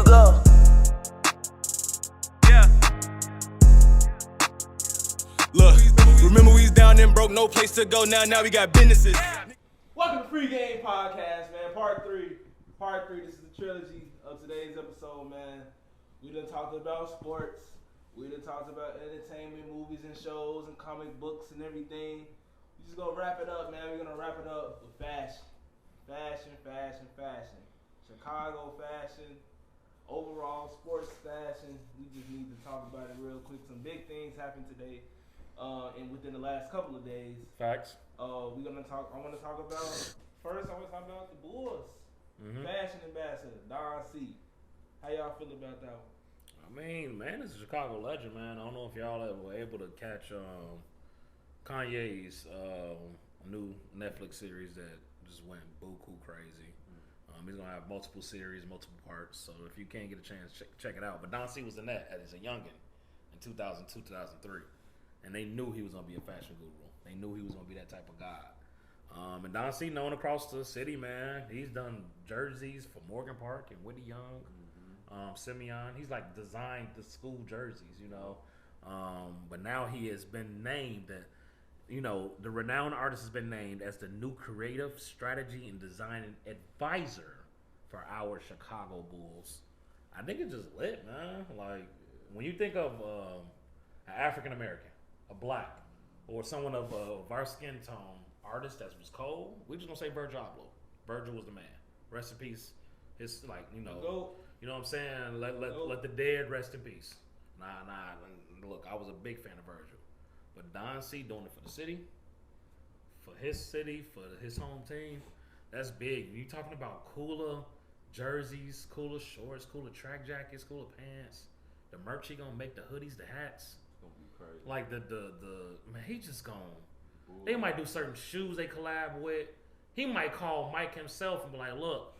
you go. Yeah. Look, remember we was down and broke, no place to go. Now we got businesses. Welcome to Free Game Podcast, man. Part three. This is the trilogy of today's episode, man. We done talked about sports. We done talked about entertainment, movies and shows and comic books and everything. We just gonna wrap it up, man. We're gonna wrap it up with fashion. Fashion. Chicago fashion. Overall sports fashion. We just need to talk about it real quick. Some big things happened today. And within the last couple of days. Facts. I want to talk about the Bulls. Fashion ambassador, Don C. How y'all feel about that one? I mean, man, it's a Chicago legend, man. I don't know if y'all ever were able to catch Kanye's new Netflix series that just went buku crazy. He's gonna have multiple series, multiple parts. So if you can't get a chance, check it out. But Don C was in that as a youngin in 2002, 2003, and they knew he was gonna be a fashion guru. They knew he was gonna be that type of guy. And Don C known across the city, man. He's done jerseys for Morgan Park and Whitney Young, Simeon. He's like designed the school jerseys, you know. But now he has been named that, you know, the renowned artist has been named as the new creative strategy and design advisor for our Chicago Bulls. I think it's just lit, man. Like when you think of an African American, a black, or someone of our skin tone artist that was cold, we just gonna say Virgil Abloh. Virgil was the man. Rest in peace. His you know what I'm saying. Let the dead rest in peace. Nah. Look, I was a big fan of Virgil, but Don C doing it for the city, for his home team. That's big. You talking about cooler jerseys, cooler shorts, cooler track jackets, cooler pants. The merch he gonna make, the hoodies, the hats. Gonna be crazy. Like the man, he just gone. They might do certain shoes they collab with. He might call Mike himself and be like, look,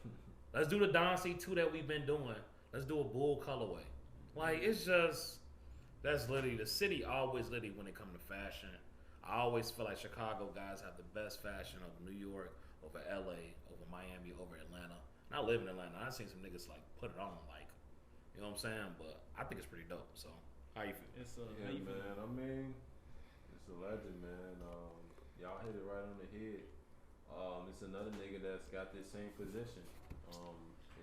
let's do the Don C2 that we've been doing. Let's do a bull colorway. Like, it's just, that's literally, the city always literally when it comes to fashion. I always feel like Chicago guys have the best fashion over New York, over LA, over Miami, over Atlanta. And I live in Atlanta. I've seen some niggas like put it on like, you know what I'm saying? But I think it's pretty dope. So, how you feel? Yeah, man. I mean, it's a legend, man. Y'all hit it right on the head. It's another nigga that's got this same position.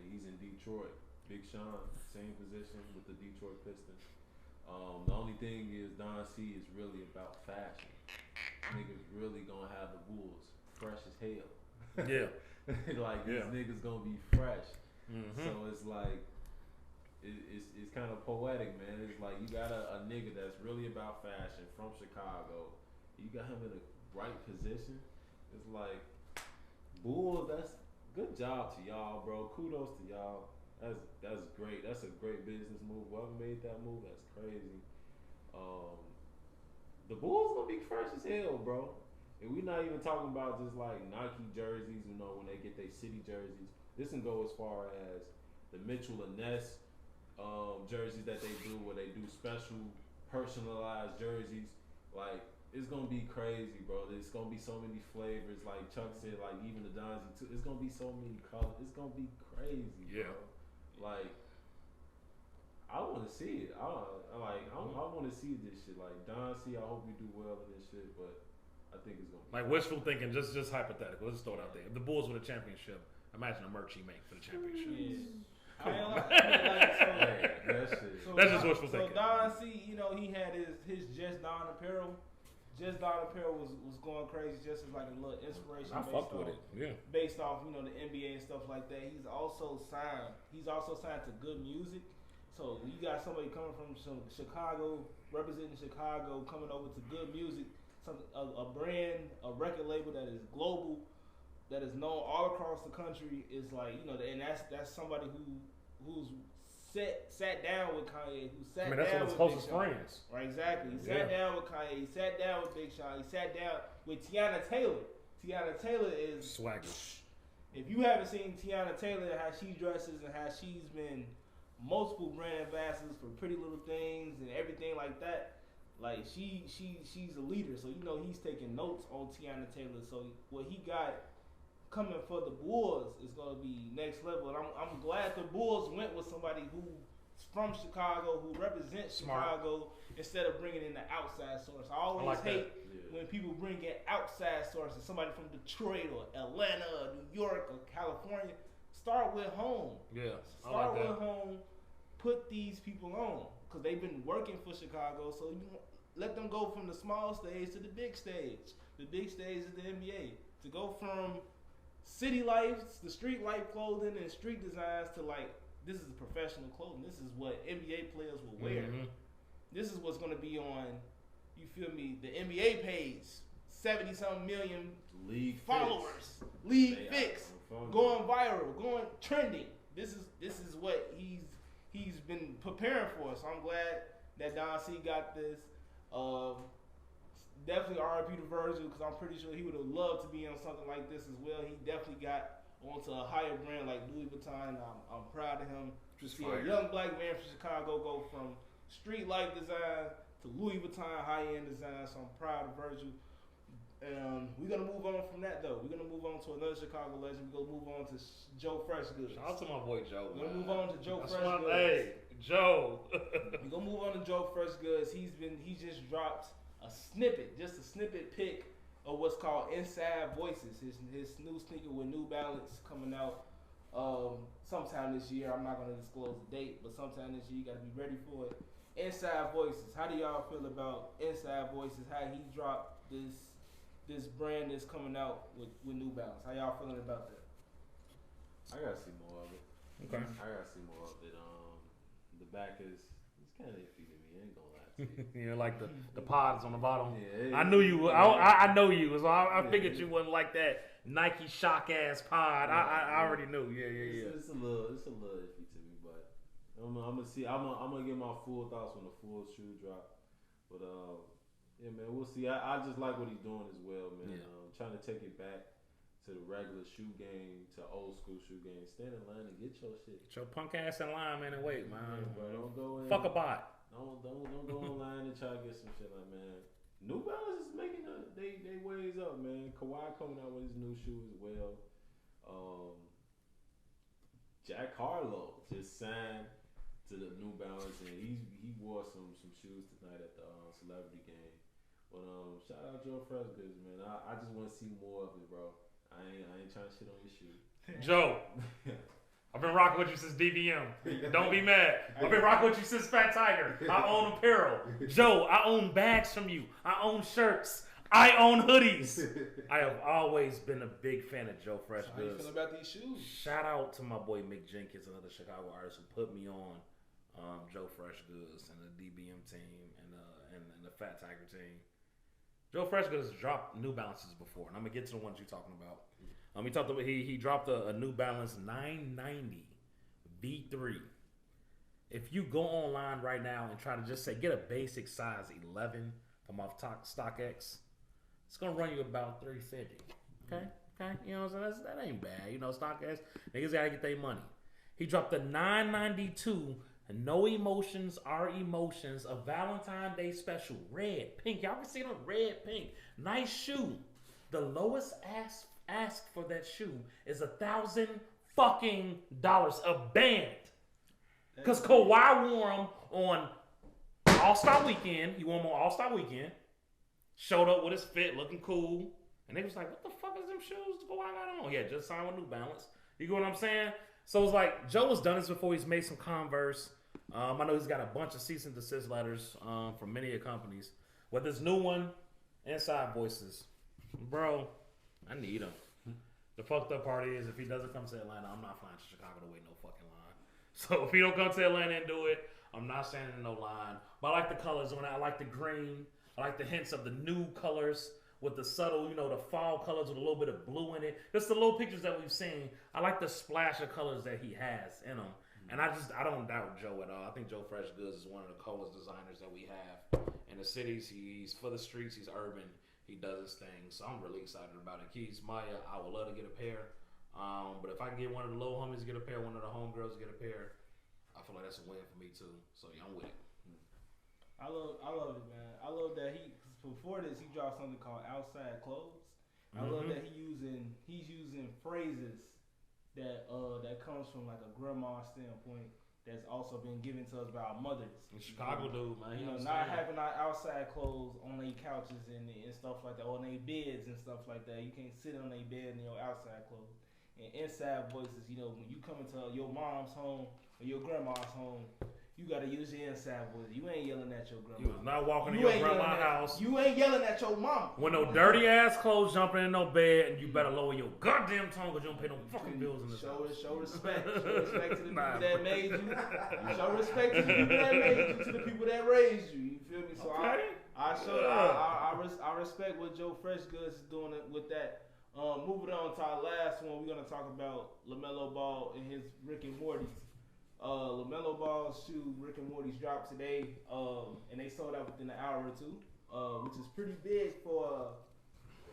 He's in Detroit. Big Sean, same position with the Detroit Pistons. The only thing is Don C is really about fashion. Niggas really gonna have the Bulls fresh as hell. Yeah. These niggas gonna be fresh. So it's like, it's kind of poetic, man. It's like you got a nigga that's really about fashion from Chicago. You got him in the right position. It's like, Bulls, that's good job to y'all, bro. Kudos to y'all. That's great. That's a great business move. Whoever made that move, that's crazy. The Bulls gonna be fresh as hell, bro. And we're not even talking about just like Nike jerseys, you know, when they get their city jerseys. This can go as far as the Mitchell and Ness jerseys that they do, where they do special personalized jerseys. Like, it's gonna be crazy, bro. There's gonna be so many flavors. Like Chuck said, like even the Donzi too. It's gonna be so many colors. It's gonna be crazy, bro. Like, I want to see it. I want to see this shit. Like Don C, I hope we do well in this shit, but I think it's gonna be like wishful thinking. Just hypothetical. Let's throw it out there. If the Bulls win a championship, imagine the merch he make for the championship. That's just wishful thinking. So Don C, you know, he had his Just Don apparel. Just Don apparel was going crazy, just as like a little inspiration. I fucked with it, yeah. Based off, you know, the NBA and stuff like that. He's also signed to Good Music. So you got somebody coming from Chicago, representing Chicago, coming over to Good Music, a brand, a record label that is global, that is known all across the country. Is like, you know, and that's somebody who's sat down with Kanye, that's one of his closest friends. Right, exactly. He sat down with Kanye, he sat down with Big Sean, he sat down with Tiana Taylor. Tiana Taylor is swagger. If you haven't seen Tiana Taylor, how she dresses and how she's been multiple brand ambassadors for Pretty Little Things and everything like that, like she's a leader. So you know he's taking notes on Tiana Taylor. So what he got coming for the Bulls is gonna be next level. And I'm glad the Bulls went with somebody who's from Chicago, who represents Chicago, instead of bringing in the outside source. I always hate when people bring in outside sources, somebody from Detroit or Atlanta or New York or California. Start with home. Yeah, Start with home. Put these people on because they've been working for Chicago. So you let them go from the small stage to the big stage. The big stage is the NBA. To go from city life, the street life clothing and street designs to like this is professional clothing. This is what NBA players will wear. Mm-hmm. This is what's going to be on. You feel me? The NBA page, 70-something million league followers, league fix, going viral, going trending. This is what he's been preparing for. So I'm glad that Don C got this. Definitely RIP to Virgil because I'm pretty sure he would have loved to be on something like this as well. He definitely got onto a higher brand like Louis Vuitton. I'm proud of him to see a young black man from Chicago go from street life design to Louis Vuitton high-end design. So I'm proud of Virgil. We're going to move on from that, though. We're going to move on to another Chicago legend. We're going to move on to Joe Freshgoods. Shout out to my boy Joe. We're going to move on to Joe Freshgoods. Hey, Joe. We're going to move on to Joe Freshgoods. He just dropped a snippet pic of what's called Inside Voices. His new sneaker with New Balance coming out sometime this year. I'm not going to disclose the date, but sometime this year you got to be ready for it. Inside Voices. How do y'all feel about Inside Voices? How he dropped this brand that's coming out with New Balance. How y'all feeling about that? I gotta see more of it. Okay. I gotta see more of it. The back is it's kind of iffy to me. I ain't gonna lie to you. You know, like the pods on the bottom. Yeah, I knew you. I know you. So I figured you wasn't like that Nike shock ass pod. I already knew. Yeah. It's a little iffy to me, but I'm gonna see. I'm gonna get my full thoughts when the full shoe drop. But yeah, man, we'll see. I just like what he's doing as well, man. Yeah. Trying to take it back to the regular shoe game, to old school shoe game. Stand in line and get your shit. Get your punk ass in line, man, and wait, man. Yeah, bro, don't go in. Fuck a bot. Don't go online and try to get some shit like, man. New Balance is making they ways up, man. Kawhi coming out with his new shoe as well. Jack Harlow just signed to the New Balance, and he wore some shoes tonight at the celebrity game. But shout out Joe Freshgoods, man. I just want to see more of it, bro. I ain't trying to shit on your shoe. Joe, I've been rocking with you since DBM. Don't be mad. I've been rocking with you since Fat Tiger. I own apparel. Joe, I own bags from you. I own shirts. I own hoodies. I have always been a big fan of Joe Freshgoods. How you feel about these shoes? Shout out to my boy Mick Jenkins, another Chicago artist who put me on Joe Freshgoods and the DBM team and the Fat Tiger team. Joe Freshgoods dropped New Balances before, and I'm gonna get to the ones you're talking about. He dropped a New Balance 990 V3. If you go online right now and try to just say get a basic size 11 from off StockX, it's gonna run you about $350. Okay, you know what I'm saying? That ain't bad. You know, StockX niggas gotta get their money. He dropped the 992. No Emotions Are Emotions, a Valentine's Day special. Red, pink. Y'all can see them red, pink. Nice shoe. The lowest ask for that shoe is $1,000 fucking a band. Because Kawhi wore them on All-Star Weekend. He wore them on All-Star Weekend. Showed up with his fit, looking cool. And they was like, what the fuck is them shoes Kawhi got on? Yeah, just signed with New Balance. You get what I'm saying? So it's like, Joe has done this before. He's made some Converse. I know he's got a bunch of cease and desist letters from many companies. With this new one, Inside Voices. Bro, I need him. The fucked up part is if he doesn't come to Atlanta, I'm not flying to Chicago to wait no fucking line. So if he don't come to Atlanta and do it, I'm not standing in no line. But I like the colors on it. I like the green. I like the hints of the new colors with the subtle, the fall colors with a little bit of blue in it. Just the little pictures that we've seen. I like the splash of colors that he has in them. And I don't doubt Joe at all. I think Joe Freshgoods is one of the coolest designers that we have in the cities. He's for the streets. He's urban. He does his thing. So I'm really excited about it. Keys, Maya, I would love to get a pair. But if I can get one of the little homies to get a pair, one of the homegirls to get a pair, I feel like that's a win for me too. So yeah, I'm with it. I love it, man. I love that before this he dropped something called Outside Clothes. I love that he's using that comes from like a grandma standpoint. That's also been given to us by our mothers. The Chicago dude, man. You know, not having our outside clothes on their couches and stuff like that, on their beds and stuff like that. You can't sit on their bed in your outside clothes. And inside voices, you know, when you come into your mom's home or your grandma's home, you gotta use your inside voice. You ain't yelling at your grandma. You was not walking to your grandma's house. You ain't yelling at your mama. With no dirty ass clothes jumping in no bed, and you better lower your goddamn tone because you don't pay no fucking bills in this house. Show respect. Show respect to the people that made you. Show respect to the people that made you, to the people that raised you. You feel me? So okay. I respect what Joe Freshgoods is doing with that. Moving on to our last one, we're gonna talk about Lamelo Ball and his Rick and Morty's. Lamelo Ball's shoe, Rick and Morty's dropped today, and they sold out within an hour or two, which is pretty big for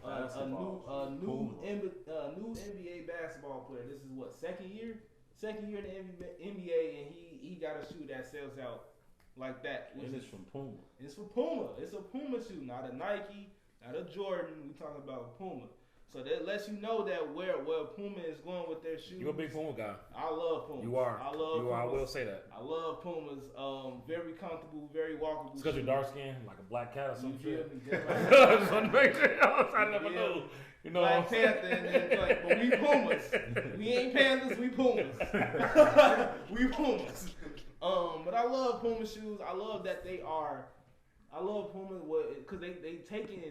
a new NBA basketball player. This is what, second year in the NBA, and he got a shoe that sells out like that. And it's from Puma. It's for Puma. It's a Puma shoe, not a Nike, not a Jordan. We talking about Puma. So that lets you know that where Puma is going with their shoes. You a big Puma guy. I love Pumas. You are. I love you Pumas. are. I will say that. I love Pumas. Very comfortable, very walkable. It's because you're dark skinned, like a black cat or some shit. I Just want to make sure. I never knew. You know Black what I'm Panther, and then like, but we Pumas. We ain't Panthers, we Pumas. We Pumas. But I love Puma shoes. I love that they are. I love Puma because they taking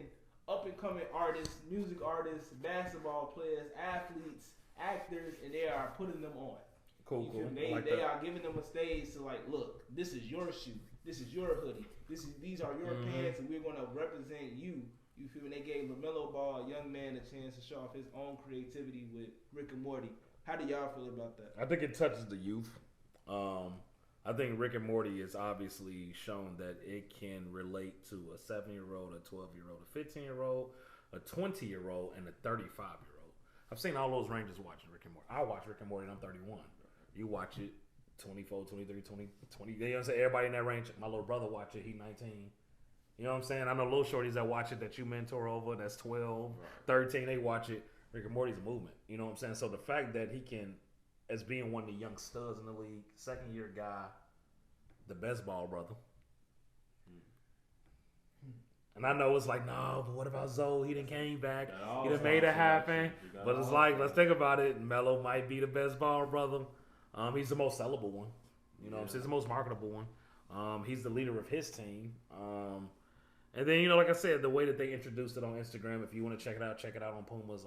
up and coming artists, music artists, basketball players, athletes, actors, and they are putting them on. Cool. They are giving them a stage to like, look, this is your shoe, this is your hoodie, these are your pants, and we're gonna represent you. You feel me? They gave LaMelo Ball, a young man, a chance to show off his own creativity with Rick and Morty. How do y'all feel about that? I think it touches the youth. I think Rick and Morty has obviously shown that it can relate to a 7-year-old, a 12-year-old, a 15-year-old, a 20-year-old, and a 35-year-old. I've seen all those ranges watching Rick and Morty. I watch Rick and Morty and I'm 31. You watch it 24, 23, 20. You know what I'm saying? Everybody in that range. My little brother watch it. He 19. You know what I'm saying? I know little shorties that watch it that you mentor over, that's 12, 13, they watch it. Rick and Morty's a movement. You know what I'm saying? So the fact that he can, as being one of the young studs in the league, second-year guy, the best ball brother. And I know it's like, no, but what about Zoe? He done came back. He done made it happen. But it's like, let's think about it. Melo might be the best ball brother. He's the most sellable one. You know what I'm saying? He's the most marketable one. He's the leader of his team. And then, you know, like I said, the way that they introduced it on Instagram, if you want to check it out on Puma's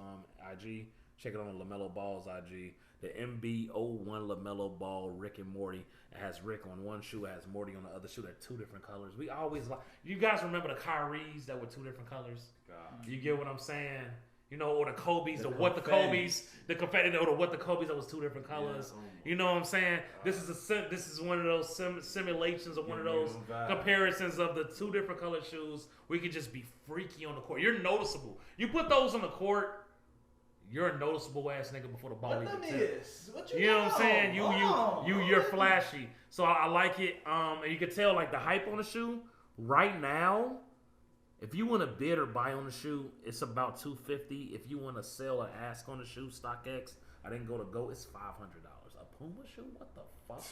IG. Check it on LaMelo Ball's IG. The MB01 LaMelo Ball Rick and Morty. It has Rick on one shoe, it has Morty on the other shoe. They're two different colors. We always like. You guys remember the Kyries that were two different colors? God. You get what I'm saying? You know, or the Kobe's, the Kobe's, the confetti, or the what the Kobe's that was two different colors. Yeah, you know what I'm saying? This is one of those simulations of one of those comparisons of the two different color shoes. We could just be freaky on the court. You're noticeable. You put those on the court. You're a noticeable ass nigga before the ball even tips. You know what I'm saying? You're flashy. So I like it. And you can tell like the hype on the shoe right now. If you want to bid or buy on the shoe, it's about $250. If you want to sell or ask on the shoe, StockX, I didn't go to go. It's $500. A Puma shoe? What the fuck?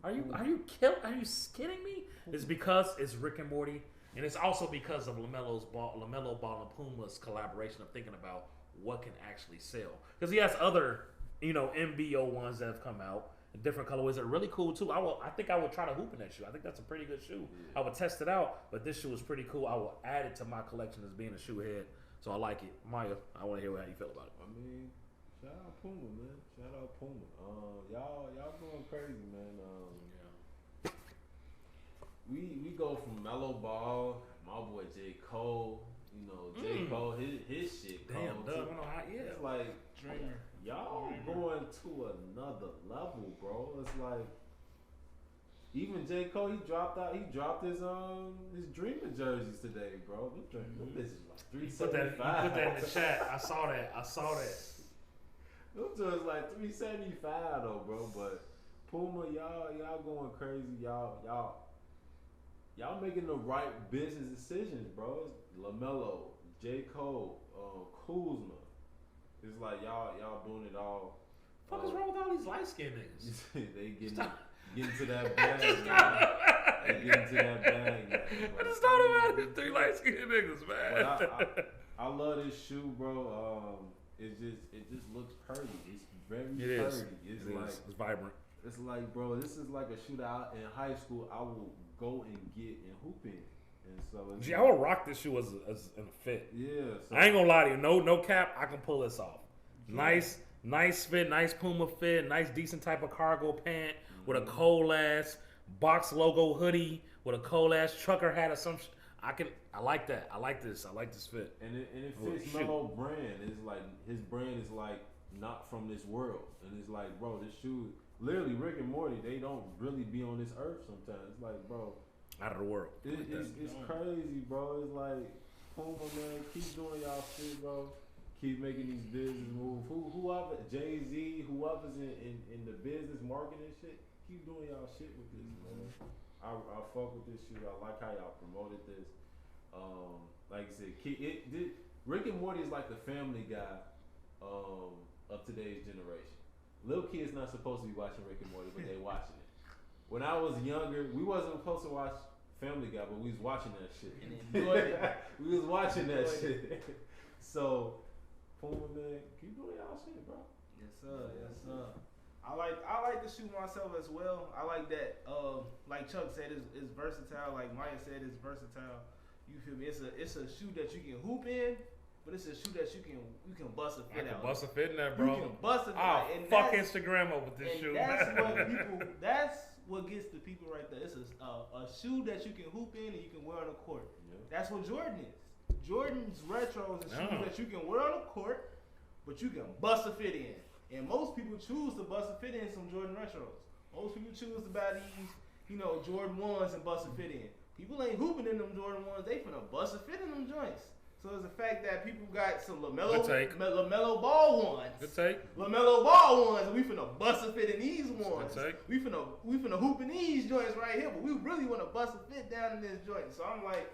Are you kidding me? It's because it's Rick and Morty, and it's also because of LaMelo Ball and Puma's collaboration of thinking about what can actually sell. Because he has other, MBO ones that have come out in different colorways that are really cool too. I think I would try to hoop in that shoe. I think that's a pretty good shoe. Yeah. I would test it out, but this shoe is pretty cool. I will add it to my collection as being a shoe head. So I like it. Maya, I want to hear how you feel about it. I mean, shout out Puma, man. Shout out Puma. Y'all going crazy, man. We go from Melo Ball, my boy J. Cole. J. Cole, his shit. Damn, Doug, It's like, y'all going to another level, bro. It's like, even J. Cole, he dropped his Dreamer jerseys today, bro. Them bitches like $375. You put that in the chat. I saw that. Them jerseys like $375 though, bro. But Puma, y'all going crazy. Y'all making the right business decisions, bro. It's LaMelo, J. Cole, Kuzma. It's like y'all doing it all What is wrong with all these light skinned niggas? They getting to that bag, man. They getting to that bag, man. I just thought about it. 3 light skinned niggas, man. But I love this shoe, bro. It just looks pretty. It's very pretty. It's vibrant. It's like, bro, this is like a shoe that in high school I will go and get and hoop in. And so Gee, I would rock this shoe as in a fit. Yeah. So I ain't gonna lie to you. No cap. I can pull this off. Nice fit. Nice Puma fit. Nice decent type of cargo pant with a cold ass box logo hoodie with a cold ass trucker hat or some. I like that. I like this. I like this fit. And it fits Melo brand. It's like his brand is like not from this world. And it's like, bro, this shoe. Literally, Rick and Morty, they don't really be on this earth sometimes. It's like, bro, out of the world. It's crazy, bro. It's like, Puma, man, keep doing y'all shit, bro. Keep making these business moves. Whoever, Jay-Z, whoever's in the business marketing shit, keep doing y'all shit with this, man. I fuck with this shit. I like how y'all promoted this. Like I said, Rick and Morty is like the Family Guy of today's generation. Little kids not supposed to be watching Rick and Morty, but they watching it. When I was younger, we wasn't supposed to watch Family Guy, but we was watching that shit. And enjoyed it. We was watching that shit. So, Puma, man, keep doing y'all shit, bro. Yes, sir. Yes, sir. I like the shoe myself as well. I like that. Like Chuck said, it's versatile. Like Maya said, it's versatile. You feel me? It's a shoe that you can hoop in. But it's a shoe that you can bust a fit out. Bust a fit in there, bro. You can bust a fit out. And fuck Instagram over this shoe. That's what gets the people right there. It's a shoe that you can hoop in and you can wear on the court. Yeah. That's what Jordan is. Jordan's retro is a shoe that you can wear on the court, but you can bust a fit in. And most people choose to bust a fit in some Jordan retros. Most people choose to buy these, Jordan 1s and bust a fit in. People ain't hooping in them Jordan 1s. They finna bust a fit in them joints. So it's the fact that people got some Lamelo ball ones. Good take. Lamelo ball ones, and we finna bust a fit in these ones. Good take. We finna hoop in these joints right here, but we really wanna bust a fit down in this joint. So I'm like,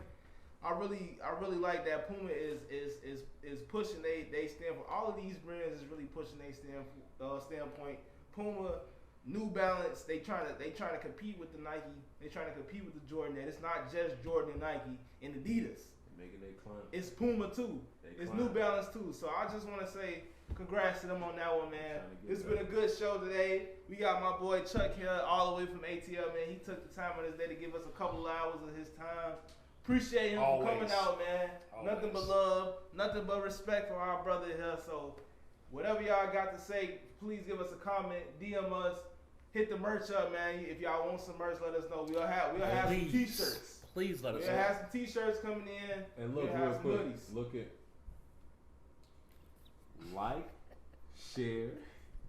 I really like that Puma is pushing they stand for all of these brands is really pushing they standpoint. Puma, New Balance, they trying to compete with the Nike. They trying to compete with the Jordan. And it's not just Jordan and Nike and Adidas. Making they climb. It's Puma too. It's New Balance too. So I just want to say congrats to them on that one, man. It's been a good show today. We got my boy Chuck here all the way from ATL, man. He took the time on his day to give us a couple hours of his time. Appreciate him for coming out, man. Nothing but love, nothing but respect for our brother here. So whatever y'all got to say, please give us a comment, DM us, hit the merch up, man. If y'all want some merch, let us know. We'll have some t-shirts. Please let us know. We'll have some t-shirts coming in. And look, real quick, look at like, share,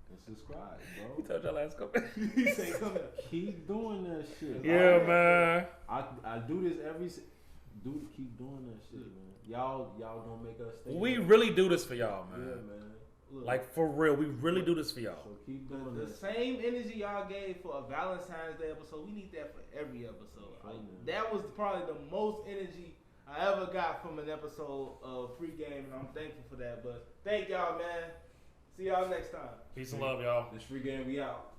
and subscribe, bro. He told y'all last couple. He say come here. Keep doing that shit. Yeah, man. I do this keep doing that shit, man. Y'all gonna make us stay. We really do this for y'all, man. Yeah, man. Look, like for real, we really do this for y'all. So keep doing the same energy y'all gave for a Valentine's Day episode. We need that for every episode. That was probably the most energy I ever got from an episode of Pregame, and I'm thankful for that. But thank y'all, man. See y'all next time. Peace and love, y'all. This Free Game, we out.